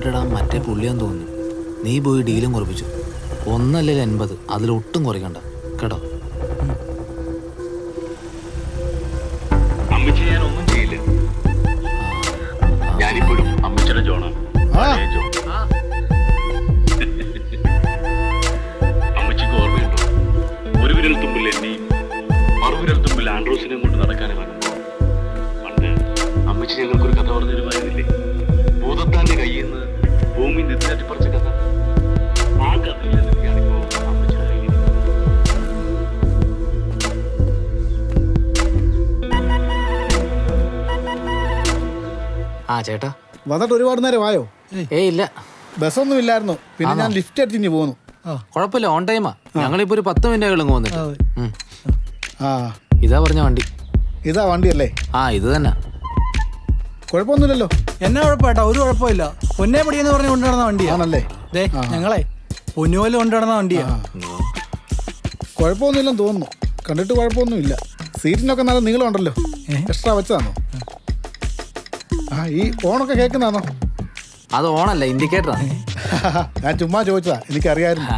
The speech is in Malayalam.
കണ്ടിട്ടിടാൻ മറ്റേ പുള്ളിയാന്ന് തോന്നുന്നു. നീ പോയി ഡീലും കുറപ്പിച്ചു. 1/80, അതിലൊട്ടും കുറയ്ക്കണ്ട കേട്ടോ. അമ്മച്ചി ഞാൻ ഒന്നും ചെയ്യില്ല. ഞാനിപ്പോഴും അമ്മച്ചിയുടെ ജോണാണ്. അമ്മച്ചിക്ക് ഓർമ്മയുണ്ടോ, ഒരു വിരൽ തുമ്പിൽ എന്നെയും മറുവിരൽ തുമ്പിൽ ആൻഡ്രോസിനെയും കൊണ്ട് നടക്കാനിറങ്ങുമ്പോൾ പണ്ട് അമ്മച്ചി ഞങ്ങൾക്കൊരു കഥ പറഞ്ഞു തരുമായിരുന്നില്ലേ? ഭൂതത്താന്റെ കയ്യിൽ നിന്ന് ഭൂമി തട്ടിപ്പറിച്ച കഥ. ആ കഥയിൽ നിന്നൊക്കെയാണിപ്പോ അമ്മച്ചിയുടെ കയ്യിൽ. ആ ചേട്ടാ വന്നിട്ട് ഒരുപാട് നേരം ആയോ? ഇല്ല, ബസ്സൊന്നും ഇല്ലായിരുന്നു. പിന്നെ ഞാൻ ലിഫ്റ്റ് എടുത്തിഞ്ഞ് പോന്നു. കുഴപ്പമില്ല, ഓൺ ടൈമാ. ഞങ്ങളിപ്പോ ഒരു 10 മിനിറ്റ് വന്നിട്ട്. ആ ഇതാ പറഞ്ഞ വണ്ടി. ഇതാ വണ്ടിയല്ലേ? ആ ഇത് തന്നെ. കുഴപ്പമൊന്നുമില്ലല്ലോ. എന്നാ കുഴപ്പമായിട്ടാ? ഒരു കുഴപ്പമില്ല. പൊന്നെ പടിയെന്ന് പറഞ്ഞ് കൊണ്ടുനടന്ന വണ്ടിയാ. ആണല്ലേ? ഞങ്ങളെ പൊന്നുപോലെ കൊണ്ടുനടന്ന വണ്ടിയാ. കുഴപ്പമൊന്നുമില്ലെന്ന് തോന്നുന്നു. കണ്ടിട്ട് കുഴപ്പമൊന്നുമില്ല. സീറ്റിനൊക്കെ നല്ല നീളമുണ്ടല്ലോ. എക്സ്ട്രാ വെച്ചതാണോ? ആ ഈ ഓണൊക്കെ കേൾക്കുന്നതാണോ? അത് ഓണല്ല, ഇൻഡിക്കേറ്ററാണ്. ഞാൻ ചുമ്മാ ചോദിച്ചതാ, എനിക്കറിയായിരുന്നു.